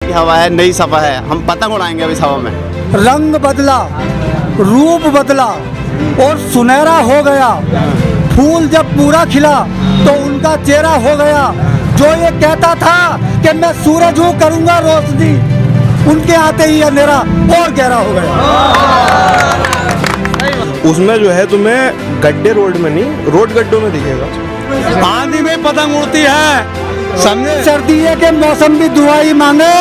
की हवा है, नई सपा है, हम पतंग उड़ाएंगे अभी सभा में। रंग बदला, रूप बदला और सुनहरा हो गया। फूल जब पूरा खिला तो उनका चेहरा हो गया। जो ये कहता था कि मैं सूरज हूँ करूँगा रोशनी, उनके आते ही अंधेरा और गहरा हो गया। उसमें जो है तुम्हें गड्ढे रोड में नहीं, रोड गड्ढों में दिखेगा। आंधी में पतंग उड़ती है, समझे। सर्दी के मौसम भी दुआई मांगे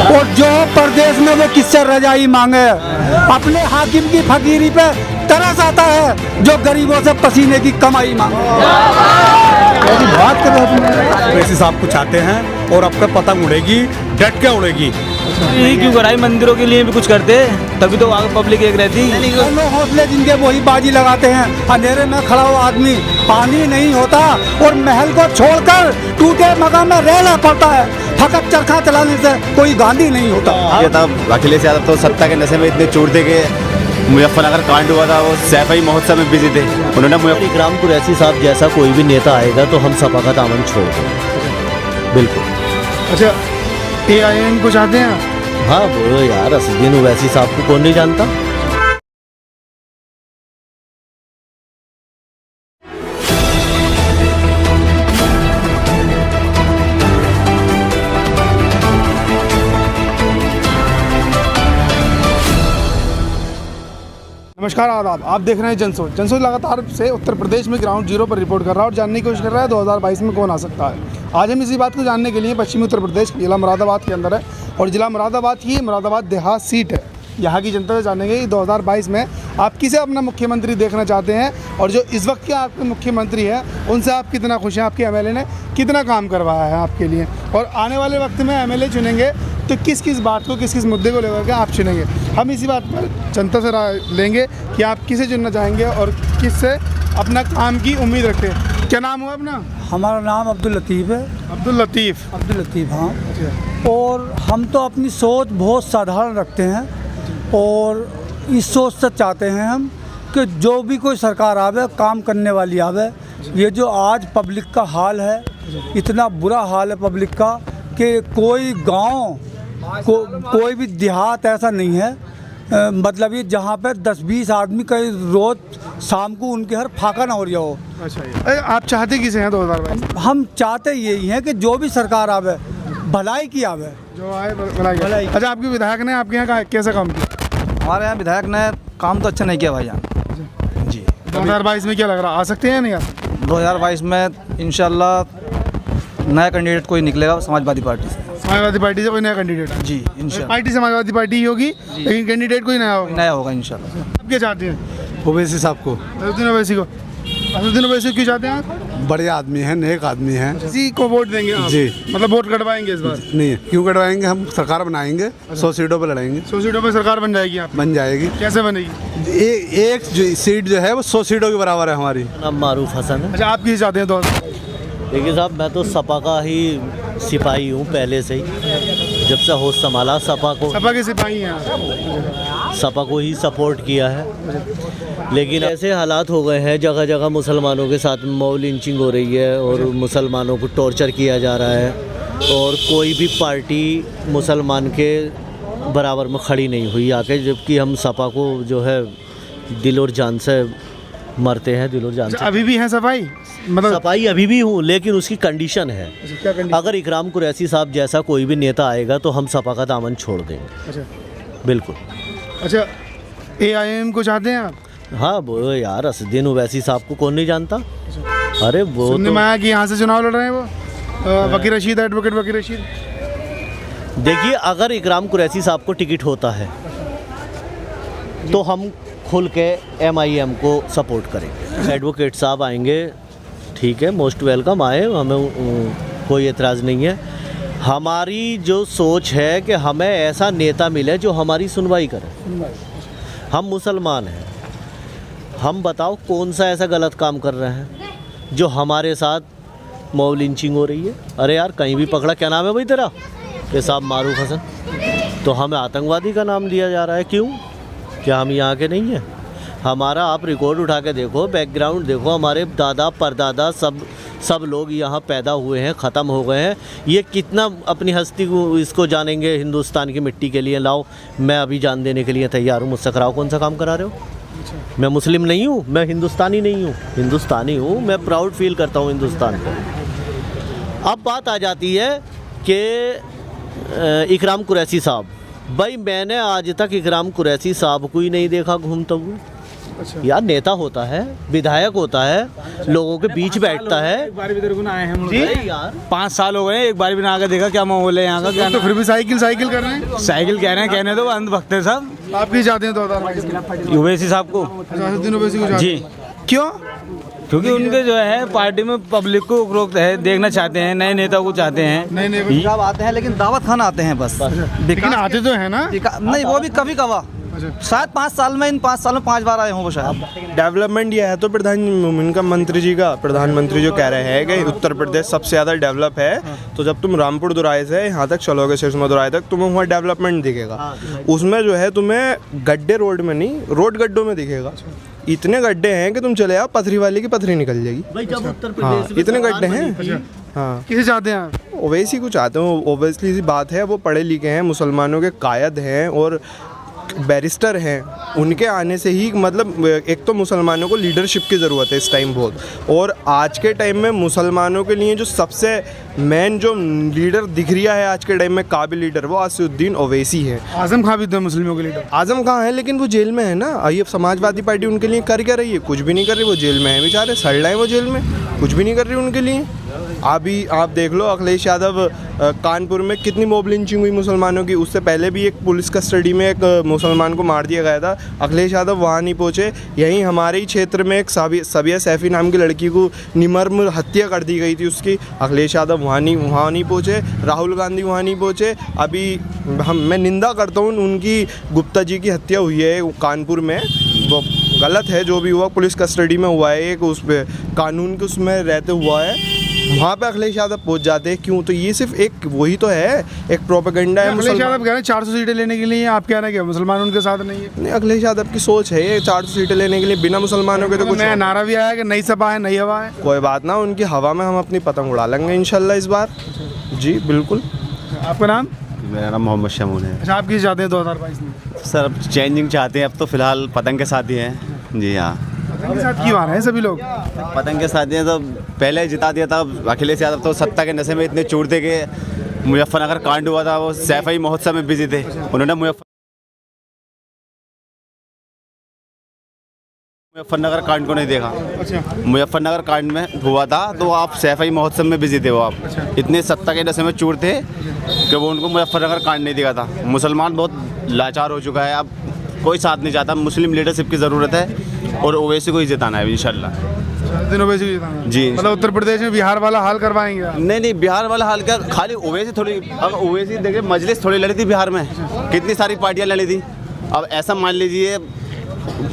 और जो परदेश में वो किससे रजाई मांगे। अपने हाकिम की फकीरी पे तरस आता है जो गरीबों से पसीने की कमाई मांगे। बात कर रहे वैसे साहब कुछ आते हैं और अब तक पतंग उड़ेगी, डट के उड़ेगी। यही क्यों कराई, मंदिरों के लिए भी कुछ करते, तभी तो आगे पब्लिक एक रहती। हौसले जिनके वही बाजी लगाते हैं। अंधेरे में खड़ा हुआ आदमी पानी नहीं होता और महल को छोड़कर टूटे मकान में रहना पड़ता है। फकत चरखा चलाने से कोई गांधी नहीं होता। ये तब अखिलेश यादव तो सत्ता के नशे में इतने चूर थे कि मुजफ्फरनगर कांड हुआ था, वो सैफई महोत्सव में बिजी थे। उन्होंने इकराम कुरैशी साहब जैसा कोई भी नेता आएगा तो हम सपा का दामन छोड़ देंगे, बिल्कुल। अच्छा, AIM को चाहते हैं? हाँ वो यार, असदुद्दीन ओवैसी साहब को कौन नहीं जानता। नमस्कार, आदाब। आप देख रहे हैं जनसोच लगातार से उत्तर प्रदेश में ग्राउंड जीरो पर रिपोर्ट कर रहा है और जानने की कोशिश कर रहा है 2022 में कौन आ सकता है। आज हम इसी बात को जानने के लिए पश्चिमी उत्तर प्रदेश के जिला मुरादाबाद के अंदर है और जिला मुरादाबाद की मुरादाबाद देहात सीट है। यहाँ की जनता से जानेंगे कि 2022 में आप किसे अपना मुख्यमंत्री देखना चाहते हैं और जो इस वक्त के आपके मुख्यमंत्री हैं उनसे आप कितना खुश हैं, आपके MLA ने कितना काम करवाया है आपके लिए, और आने वाले वक्त में MLA चुनेंगे तो किस किस बात को, किस किस मुद्दे को लेकर के आप चुनेंगे। हम इसी बात पर जनता से राय लेंगे कि आप किसे चुनना चाहेंगे और किससे अपना काम की उम्मीद रखते हैं। क्या नाम हुआ अपना? हमारा नाम अब्दुल लतीफ़ है। अब्दुल लतीफ़। हाँ। और हम तो अपनी सोच बहुत साधारण रखते हैं और इस सोच से चाहते हैं हम कि जो भी कोई सरकार आवे काम करने वाली आवे। ये जो आज पब्लिक का हाल है, इतना बुरा हाल है पब्लिक का कि कोई गांव कोई भी देहात ऐसा नहीं है, मतलब ये जहाँ पे 10-20 आदमी कई रोज शाम को उनके घर फाका ना हो रहा हो। अच्छा, आप चाहते किसे हैं 2022? हम चाहते यही हैं कि जो भी सरकार आवे भलाई की आवे, जो आए भलाई। अच्छा, आपके विधायक ने आपके यहाँ कैसा काम किया? हमारे यहाँ विधायक ने काम तो अच्छा नहीं किया भाईजान जी। 2022 में क्या लग रहा, आ सकते हैं नहीं? 2022 में इंशाल्लाह नया कैंडिडेट कोई निकलेगा समाजवादी पार्टी से। समाजवादी पार्टी से कोई नया कैंडिडेट जी इंशाल्लाह। पार्टी समाजवादी पार्टी ही होगी लेकिन कैंडिडेट कोई नया होगा। नया होगा इंशाल्लाह। आप क्या चाहते हैं? ओवैसी साहब को। असदुद्दीन ओवैसी को। असदुद्दीन ओवैसी क्यों चाहते हैं आप? बड़े आदमी हैं, नेक आदमी हैं। किसी को वोट देंगे आप? जी। मतलब वोट कटवाएंगे इस बार? नहीं, क्यों कटवाएंगे, हम सरकार बनाएंगे। 100 सीटों पर लड़ाएंगे। 100 सीटों पर सरकार बन जाएगी आप? बन जाएगी। कैसे बनेगी? एक सीट जो है वो 100 सीटों के बराबर है हमारी। नाम मारूफ हसन है। अच्छा, आप किसे चाहते हैं? देखिए साहब, मैं तो सपा का ही सिपाही हूँ पहले से ही, जब से होश संभाला सपा के सिपाही हैं आप? सपा को ही सपोर्ट किया है। लेकिन ऐसे हालात हो गए हैं, जगह जगह मुसलमानों के साथ मॉब लिंचिंग हो रही है और मुसलमानों को टॉर्चर किया जा रहा है और कोई भी पार्टी मुसलमान के बराबर में खड़ी नहीं हुई आके, जबकि हम सपा को जो है दिल और जान से मरते हैं, दिल और जान से। अभी भी हैं सफाई? मतलब सफाई अभी भी हूँ, लेकिन उसकी कंडीशन है। क्या कंडीशन? अगर इकराम कुरैशी साहब जैसा कोई भी नेता आएगा तो हम सपा का दामन छोड़ देंगे। अच्छा, बिल्कुल। अच्छा, AIM को चाहते हैं आप? हाँ वो यार, असदुद्दीन ओवैसी साहब को कौन नहीं जानता। अरे वो सुनने में आया कि यहाँ से चुनाव लड़ रहे हैं वो वकील रशीद, एडवोकेट वकील रशीद। देखिए, अगर इकराम कुरैशी साहब को टिकट होता है तो हम खुल के MIM को सपोर्ट करेंगे। एडवोकेट साहब आएंगे, ठीक है, मोस्ट वेलकम, आए, हमें कोई एतराज़ नहीं है। हमारी जो सोच है कि हमें ऐसा नेता मिले जो हमारी सुनवाई करे। हम मुसलमान हैं, हम बताओ कौन सा ऐसा गलत काम कर रहे हैं जो हमारे साथ मॉब लिंचिंग हो रही है। अरे यार, कहीं भी पकड़ा, क्या नाम है भाई तेरा? ये साहब मारूफ हसन, तो हमें आतंकवादी का नाम दिया जा रहा है। क्यों? क्या हम यहाँ के नहीं हैं? हमारा आप रिकॉर्ड उठा के देखो, बैकग्राउंड देखो, हमारे दादा परदादा सब सब लोग यहाँ पैदा हुए हैं, ख़त्म हो गए हैं। ये कितना अपनी हस्ती को इसको जानेंगे हिंदुस्तान की मिट्टी के लिए। लाओ, मैं अभी जान देने के लिए तैयार हूँ, मुझसे कराओ। कौन सा काम करा रहे हो? मैं मुस्लिम नहीं हूँ, मैं हिंदुस्तानी नहीं हूँ, हिंदुस्तानी हूँ। मैं प्राउड फील करता हूँ हिंदुस्तान को। अब बात आ जाती है कि इकराम कुरैशी साहब, भाई मैंने आज तक इकराम कुरैशी साहब को ही नहीं देखा घूमता हुआ। अच्छा। यार नेता होता है, विधायक होता है, लोगों के बीच बैठता है। एक बार भी तेरे को ना आए हम जी यार, 5 साल हो गए, एक बार भी ना आकर देखा क्या माहौल है यहाँ का, क्या तो फिर भी साइकिल कर रहे हैं। साइकिल कह रहे हैं, कहने दो, अंधभक्त है सब। आप किस चाहते हैं 2022 में? ओवैसी साहब को असादुद्दीन ओवैसी को चाहते जी, हैं। क्यों? क्योंकि उनके जो है पार्टी में पब्लिक को रोक है, देखना चाहते हैं, नए नेता को चाहते हैं। नहीं सब आते हैं लेकिन दावत खाना आते हैं बस। लेकिन आते तो है ना। नहीं, वो भी कभी कभार, शायद 5 साल में, इन 5 साल में 5 बार आए हों वो शायद। डेवलपमेंट ये है तो इनका मंत्री जी का, प्रधानमंत्री जो कह रहे हैं कि उत्तर प्रदेश सबसे ज़्यादा डेवलप है, तो जब तुम रामपुर दुराई से यहाँ तक चलोगे, सुषमा दुराई तक, तुम्हें वहाँ डेवलपमेंट दिखेगा। उसमें जो है तुम्हें गड्ढे रोड में नहीं, रोड गड्ढों में दिखेगा। इतने गड्ढे हैं कि तुम चले आओ, पथरी वाले की पथरी निकल जाएगी। भाई जब उत्तर हाँ, प्रदेश में इतने गड्ढे सरकार हैं। बनी थी, हाँ, किसे चाहते हैं आप? ओवैसी को चाहते हो। ओवैसली सी बात है, वो पढ़े लिखे हैं, मुसलमानों के कायद हैं और बैरिस्टर हैं। उनके आने से ही मतलब एक तो मुसलमानों को लीडरशिप की ज़रूरत है इस टाइम बहुत, और आज के टाइम में मुसलमानों के लिए जो सबसे मेन जो लीडर दिख रहा है आज के टाइम में, काबिल लीडर, वो असादुद्दीन ओवैसी है। आजम खां भी तो मुस्लिमों के लीडर। आजम खां है लेकिन वो जेल में है ना। ये समाजवादी पार्टी उनके लिए कर क्या रही है? कुछ भी नहीं कर रही। वो जेल में है बेचारे, सड़ रहे हैं वो जेल में, कुछ भी नहीं कर रही उनके लिए। अभी आप देख लो, अखिलेश यादव कानपुर में कितनी मॉब लिंचिंग हुई मुसलमानों की। उससे पहले भी एक पुलिस कस्टडी में एक मुसलमान को मार दिया गया था। अखिलेश यादव वहाँ नहीं पहुँचे। यहीं हमारे ही क्षेत्र में एक सबिया सैफ़ी नाम की लड़की को निर्मम हत्या कर दी गई थी उसकी। अखिलेश यादव वहाँ नहीं पहुँचे। राहुल गांधी वहाँ नहीं पहुँचे। अभी मैं निंदा करता हूँ उनकी, गुप्ता जी की हत्या हुई है कानपुर में, वो गलत है। जो भी हुआ पुलिस कस्टडी में हुआ है, एक उस पर कानून के उसमें रहते हुआ है, वहाँ पे अखिलेश यादव पहुँच जाते हैं। क्यों? तो ये सिर्फ एक वही तो है, एक प्रोपेगेंडा है। अखिलेश यादव कह रहे हैं 400 सीटें लेने के लिए, आप कह रहे हैं कि मुसलमान उनके साथ नहीं है। नहीं, अखिलेश यादव की सोच है ये 400 सीटें लेने के लिए, बिना मुसलमानों के तो कुछ नया नारा भी आया कि नई सपा है, नई हवा है। कोई बात ना, उनकी हवा में हम अपनी पतंग उड़ा लेंगे इंशाल्लाह इस बार। जी बिल्कुल। आपका नाम? मेरा नाम मोहम्मद शमून है। अच्छा, आप किस चाहते हैं 2022 में? सर अब चेंजिंग चाहते हैं, अब तो फिलहाल पतंग के साथ ही हैं। जी हाँ, पतंग के साथ क्यों आ रहे हैं सभी लोग? पतंग के साथ ही हैं। तो पहले जिता दिया था अखिलेश यादव, तो सत्ता के नशे में इतने चूर थे कि मुजफ्फरनगर कांड हुआ था, वो सैफई महोत्सव में बिजी थे। उन्होंने मुजफ्फरनगर कांड को नहीं देखा। अच्छा। मुजफ्फरनगर कांड में हुआ था, तो आप सैफई महोत्सव में बिजी थे। वो आप इतने सत्ता के नशे में चूर थे कि वो उनको मुजफ्फरनगर कांड नहीं दिखा था। मुसलमान बहुत लाचार हो चुका है, अब कोई साथ नहीं चाहता। मुस्लिम लीडरशिप की ज़रूरत है और ओवैसी को ही जिताना है इंशाल्लाह। ओवैसी को जिताना है। जी। मतलब उत्तर प्रदेश में बिहार वाला हाल करवाएंगे आप? नहीं, बिहार वाला हाल क्या, खाली ओवैसी थोड़ी। अब ओवैसी देखिए, मजलिस थोड़ी लड़ी थी बिहार में, कितनी सारी पार्टियाँ लड़ी थी। अब ऐसा मान लीजिए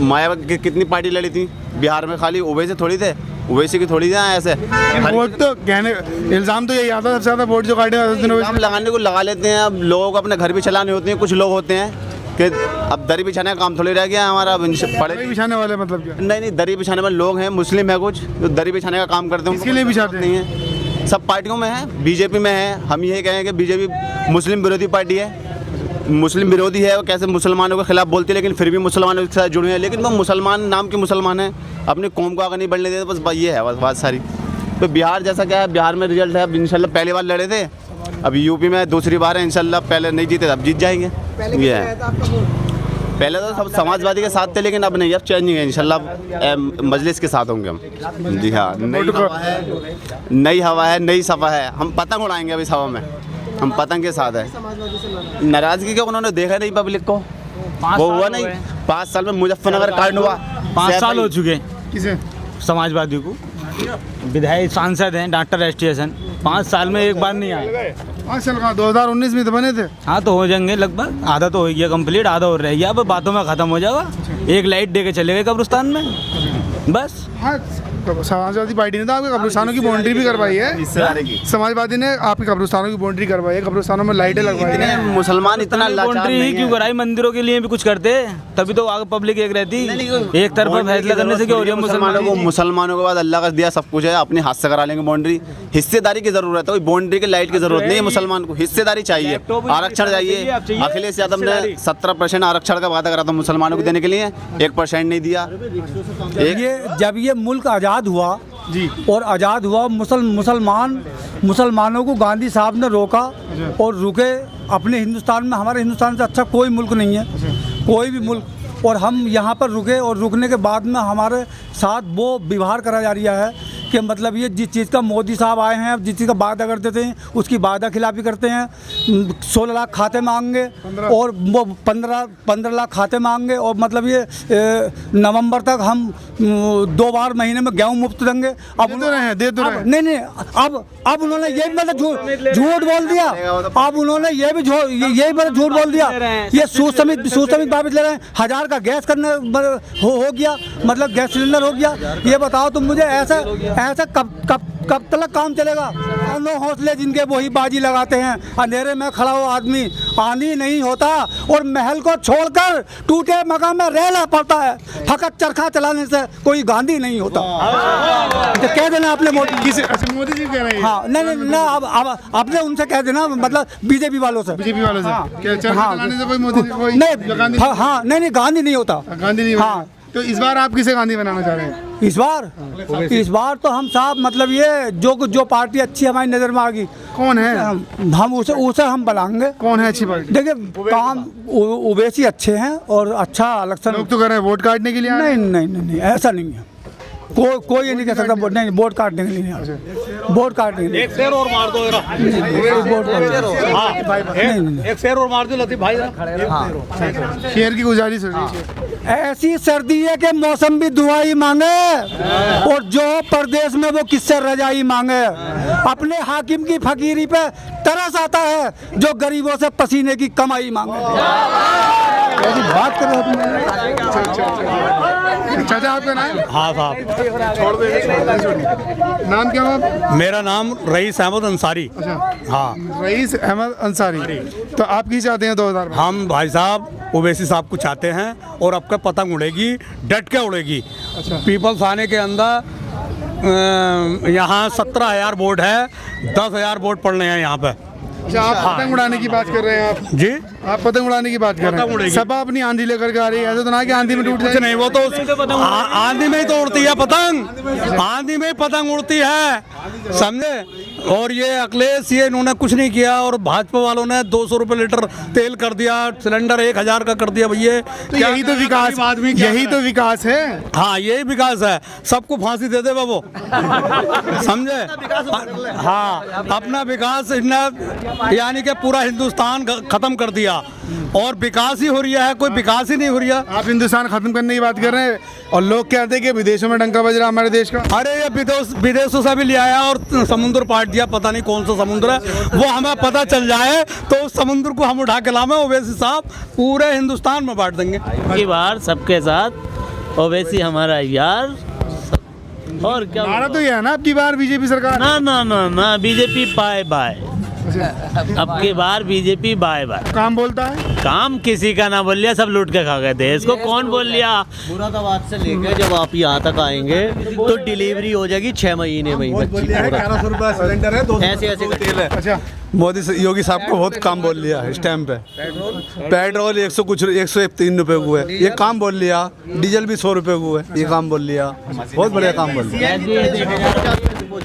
मायावती की कितनी पार्टी लड़ी थी बिहार में, खाली ओवैसी थोड़ी थे, ओवैसी की थोड़ी थी ऐसे। वोट तो कहने, इल्ज़ाम तो यही आता है सबसे ज़्यादा वोट जो काटे हम लगाने को लगा लेते हैं। अब लोगों को अपने घर भी चलाने होते हैं। कुछ लोग होते हैं कि अब दरी बिछाने का काम थोड़ी रह गया हमारा। पढ़े बिछाने वाले मतलब क्या? नहीं, दरी बिछाने वाले लोग हैं, मुस्लिम है कुछ जो दरी बिछाने का काम करते हैं। किसके लिए बिछाते नहीं है, सब पार्टियों में है, बीजेपी में है। हम यही कहें कि बीजेपी मुस्लिम विरोधी पार्टी है, मुस्लिम विरोधी है। वो कैसे मुसलमानों के खिलाफ बोलती है, लेकिन फिर भी मुसलमानों के साथ जुड़े हैं। लेकिन वो मुसलमान नाम के मुसलमान हैं, अपनी कौम को आगे नहीं बढ़ने देते। बस ये है बस बात सारी। तो बिहार जैसा क्या है, बिहार में रिजल्ट है। अब इंशाल्लाह पहली बार लड़े थे, अब यूपी में दूसरी बार है इंशाल्लाह। पहले नहीं जीते, अब जीत जाएंगे। ये है, पहले तो सब समाजवादी के साथ थे, लेकिन अब नहीं, अब चेंजिंग है इंशाल्लाह। मजलिस के साथ होंगे हम। जी हाँ, नई हवा है, नई सपा है। हम पतंग उड़ाएंगे अभी सभा में, हम पतंग के साथ है। नाराजगी क्यों? उन्होंने देखा नहीं पब्लिक को, वो हुआ नहीं। 5 साल में मुजफ्फरनगर कांड हुआ, 5 साल हो चुके किसे? समाजवादी को। विधायक सांसद हैं डॉक्टर रजिस्ट्रेशन, 5 साल में एक बार नहीं आए। 5 साल का 2019 में तो बने थे। हाँ, तो हो जाएंगे लगभग, आधा तो हो गया कंप्लीट, आधा और रह गया। अब बातों में ख़त्म हो जाएगा। एक लाइट दे के चले गए कब्रिस्तान में बस। हाँ, तो समाजवादी पार्टी ने तो आपके कब्रिस्तानों की बाउंड्री भी करवाई है। समाजवादी ने आपके कब्रिस्तानों की बाउंड्री करवाई है, कब्रिस्तानों में लाइटें लगवाई इतने हैं। मुसलमान इतना लाचार बाउंड्री नहीं ही क्यों है। कराई? मंदिरों के लिए भी कुछ करते, तभी तो आगे पब्लिक एक रहती। एक तरफा फैसला करने से क्या हो रही है? मुसलमानों के बाद अल्लाह का दिया सब कुछ है, अपने हाथ से करा लेंगे बाउंड्री। हिस्सेदारी की जरूरत है, कोई बाउंड्री की लाइट की जरूरत नहीं है। मुसलमान को हिस्सेदारी चाहिए, आरक्षण चाहिए। अखिलेश यादव ने 17% आरक्षण का वादा करा था मुसलमानों को देने के लिए, 1% नहीं दिया। जब ये मुल्क आज़ाद हुआ जी और आज़ाद हुआ, मुसलमानों को गांधी साहब ने रोका और रुके। अपने हिंदुस्तान में, हमारे हिंदुस्तान से अच्छा कोई मुल्क नहीं है, कोई भी मुल्क। और हम यहाँ पर रुके और रुकने के बाद में हमारे साथ वो व्यवहार करा जा रहा है कि मतलब ये जिस चीज़ का मोदी साहब आए हैं, जिस चीज़ का वादा करते थे उसकी वादा खिलाफी करते हैं। 16 लाख खाते मांगे और वो 15 लाख खाते मांगे। और मतलब ये नवंबर तक हम 2 बार महीने में गेहूँ मुफ्त देंगे। अब दे तो रहे हैं। नहीं, अब उन्होंने ये भी मतलब झूठ बोल दिया। अब उन्होंने ये भी मतलब झूठ बोल दिया। ये सुसमित वापस ले रहे हैं। 1000 का गैस करने हो गया, मतलब गैस सिलेंडर हो गया। ये बताओ तुम मुझे, ऐसा कब तक काम चलेगा? दोनों हौसले जिनके वही बाजी लगाते हैं। अंधेरे में खड़ा हो आदमी आंधी नहीं होता और महल को छोड़कर टूटे मकान में रहना पड़ता है। फकत चरखा चलाने से कोई गांधी नहीं होता। तो कह देना अपने मोदी जी कह रहे हैं। हाँ, नहीं, अब अपने उनसे कह देना, मतलब बीजेपी वालों से। बीजेपी वालों से हाँ, क्या चरखा हाँ, चलाने से कोई मोदी कोई गांधी नहीं, हाँ, नहीं, गांधी नहीं होता। गांधी नहीं हाँ। तो इस बार आप किसे गांधी बनाना चाह रहे हैं? इस बार तो हम साहब मतलब ये जो पार्टी अच्छी हमारी नज़र में आ गई, कौन है? हम उसे हम बनाएंगे। कौन है अच्छी पार्टी? देखिए, काम ओवैसी अच्छे हैं और अच्छा इलेक्शन। लोग तो कह रहे हैं वोट काटने के लिए आ रहे हैं। नहीं, ऐसा नहीं है। कोई ये नहीं कह सकता नहीं, वोट काटने के लिए नहीं आ रहे। वोट काटने के लिए एक शेर और मार दो, एक शेर और मार दो लतीफ भाई। शेर की गुजारिश हो रही है। ऐसी सर्दी है कि मौसम भी दुआई मांगे और जो परदेश में वो किससे रजाई मांगे। अपने हाकिम की फकीरी पे तरस आता है जो गरीबों से पसीने की कमाई मांगे। ऐसी बात कर रहे हो। चाचा आपका नाम? हाँ साहब, नाम क्या है? मेरा नाम रईस अहमद अंसारी। अच्छा, हाँ, रईस अहमद अंसारी। तो आप की चाहते हैं 2000 में? हम भाई साहब ओवैसी साहब को चाहते हैं और आपका पतंग उड़ेगी, डट के उड़ेगी। अच्छा। पीपल्स थाने के अंदर यहाँ 17,000 वोट है, 10,000 वोट पड़ने हैं यहाँ पे। अच्छा, आप पतंग उड़ाने की बात कर रहे हैं? आप जी, आप पतंग उड़ाने की बात कर रहे हैं। सपा अपनी आंधी लेकर के आ रही है, ऐसा तो ना कि आंधी में टूट कुछ जाए। नहीं, वो तो आंधी में ही तो उड़ती है पतंग, आंधी में ही पतंग उड़ती है, समझे। और ये अखिलेश, ये इन्होंने कुछ नहीं किया और भाजपा वालों ने 200 रुपये लीटर तेल कर दिया, सिलेंडर 1000 का कर दिया। भैया तो यही तो विकास, यही तो विकास है। हाँ, यही विकास है। सबको फांसी दे दे वो, समझे। हाँ, अपना विकास यानी कि पूरा हिंदुस्तान खत्म कर दिया और विकास ही हो रहा है, कोई विकास ही नहीं हो रहा। आप हिंदुस्तान खत्म करने की बात कर रहे हैं और लोग कहते हैं कि विदेशों में डंका बज रहा है हमारे देश का। अरे ये विदेशों से भी ले आया और समुद्र पाट दिया, पता नहीं कौन सा समुद्र है वो, हमें पता चल जाए तो उस समुद्र को हम उठा के लावे। ओवैसी साहब पूरे हिंदुस्तान में बांट देंगे। की बार सबके साथ ओवैसी हमारा यार। और क्या हमारा तो ये है ना, अब की बार बीजेपी सरकार। ना बीजेपी बाय बाय। अब की बार बीजेपी बाय बाय। काम बोलता है, काम किसी का ना बोल लिया, सब लूट के खा गए थे। इसको कौन बोल लिया? मुरादाबाद से लेकर जब आप यहाँ तक आएंगे तो डिलीवरी हो जाएगी 6 महीने में ही बच्ची। 1100 रुपये सिलेंडर है, 200 ऐसे तेल है। अच्छा, मोदी योगी साहब को बहुत काम बोल लिया इस टाइम पे। पेट्रोल 103 रुपए को है, ये काम बोल लिया। डीजल भी 100 रुपए को है, ये काम बोल लिया। बहुत बढ़िया काम बोल लिया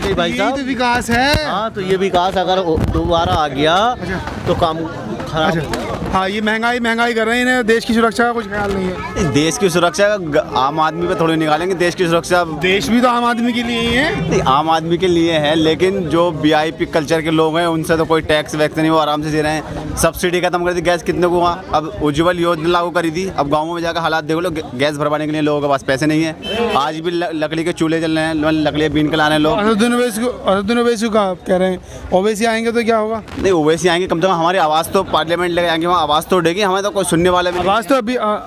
भाई यही साहब। तो विकास है। हाँ, तो ये विकास अगर दोबारा आ गया तो काम खराब हो गया। हाँ, ये महंगाई कर रहे हैं, इन्हें देश की सुरक्षा का कुछ ख्याल नहीं है। देश की सुरक्षा आम आदमी पे थोड़ी निकालेंगे। देश की सुरक्षा देश भी तो आम आदमी के लिए ही है। नहीं, आम आदमी के लिए है, लेकिन जो VIP कल्चर के लोग हैं उनसे तो कोई टैक्स वैक्स नहीं, वो आराम से जी रहे हैं। सब्सिडी खत्म कर दी, गैस कितने को हुआ? अब उज्ज्वल योजना लागू करी थी, अब गाँवों में जाकर हालात देख लो, गैस भरवाने के लिए लोगों के पास पैसे नहीं है। आज भी लकड़ी के चूल्हे चल रहे हैं, लकड़ियाँ बीन के ला रहे हैं लोग। असदुद्दीन ओवैसी का कह रहे हैं ओवैसी आएंगे तो क्या होगा? नहीं, ओवैसी आएंगे, कम से कम हमारी आवाज़ तो पार्लियामेंट लेके जाएंगे वहाँ आवाज़ तो उठेगी, हमें तो कोई सुनने वाला भी नहीं। आवाज़ तो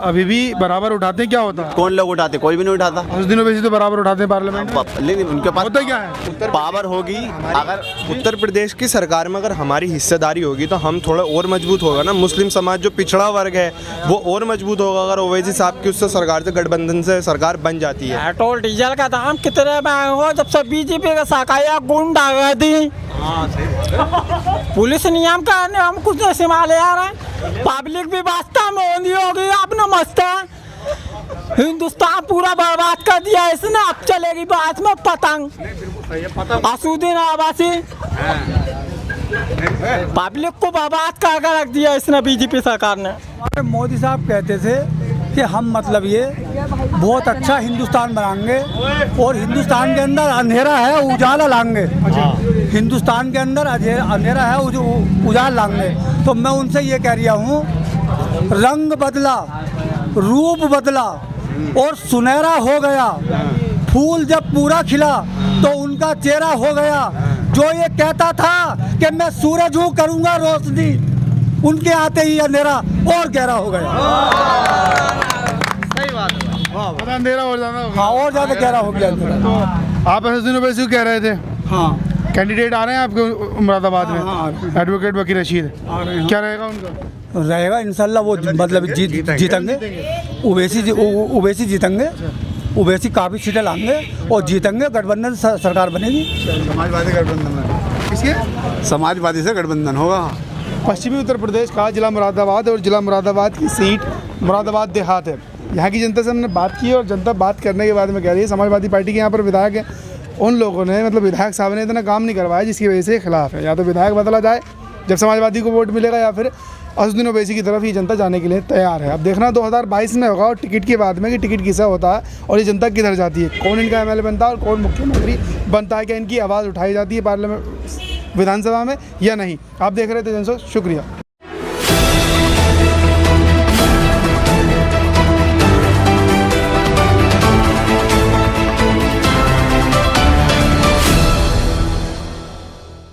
अभी भी बराबर उठाते हैं, क्या होता है? कौन लोग उठाते? कोई भी नहीं उठाता। उस दिनों वैसे तो बराबर उठाते हैं पार्लियामेंट में। लेकिन उनके पास होता क्या है? पावर होगी, अगर उत्तर प्रदेश की सरकार में अगर हमारी हिस्सेदारी होगी तो हम थोड़ा और मजबूत होगा ना। मुस्लिम समाज जो पिछड़ा वर्ग है वो और मजबूत होगा अगर ओवैसी साहब की उससे सरकार से गठबंधन से सरकार बन जाती है। पेट्रोल डीजल का दाम कितने में हो जब से बीजेपी का साकाया गुंड आ गई थी। पुलिस नियम का हम कुछ नहीं संभाले आ रहे, पब्लिक भी वास्तव में होनी होगी। आपने मस्त है हिंदुस्तान पूरा बर्बाद कर दिया इसने। अब चलेगी बात में पतंग असुद्दीन आवासी पब्लिक को बर्बाद कर रख दिया इसने बीजेपी सरकार ने। मोदी साहब कहते थे कि हम मतलब ये बहुत अच्छा हिंदुस्तान बनाएंगे और हिंदुस्तान के अंदर अंधेरा है उजाला लाएंगे। हिंदुस्तान के अंदर अंधेरा है उजाला लाएंगे। तो मैं उनसे ये कह रहा हूँ, रंग बदला, रूप बदला और सुनहरा हो गया। फूल जब पूरा खिला तो उनका चेहरा हो गया। जो ये कहता था कि मैं सूरज हूँ करूँगा रोशनी, उनके आते ही अंधेरा और गहरा हो गया। सही बात है, अंधेरा और ज़्यादा हो गया। हाँ, और ज़्यादा गहरा हो गया अंधेरा। तो आप ऐसे दिनों वैसे कह रहे थे, हाँ, कैंडिडेट आ रहे हैं आपके मुरादाबाद में, एडवोकेट वकील रशीद, क्या रहेगा उनका? रहेगा इंशाल्लाह वो मतलब जीतेंगे। ओवैसी जीतेंगे, ओवैसी काफ़ी सीटें लाएंगे और जीतेंगे। गठबंधन सरकार बनेगी। समाजवादी गठबंधन में किसके? समाजवादी से गठबंधन होगा। पश्चिमी उत्तर प्रदेश का जिला मुरादाबाद और जिला मुरादाबाद की सीट मुरादाबाद देहात है। यहाँ की जनता से हमने बात की और जनता बात करने के बाद में कह रही है समाजवादी पार्टी के यहाँ पर विधायक है, उन लोगों ने मतलब विधायक साहब ने इतना काम नहीं करवाया जिसकी वजह से खिलाफ है। या तो विधायक बदला जाए जब समाजवादी को वोट मिलेगा, या फिर असदुद्दीन ओवैसी की तरफ ही जनता जाने के लिए तैयार है। अब देखना 2022 में होगा और टिकट के बाद में कि टिकट किसा होता है और ये जनता किधर जाती है, कौन इनका एमएलए बनता है और कौन मुख्यमंत्री बनता है, क्या इनकी आवाज़ उठाई जाती है पार्लियामेंट विधानसभा में या नहीं। आप देख रहे थे जनसो, शुक्रिया।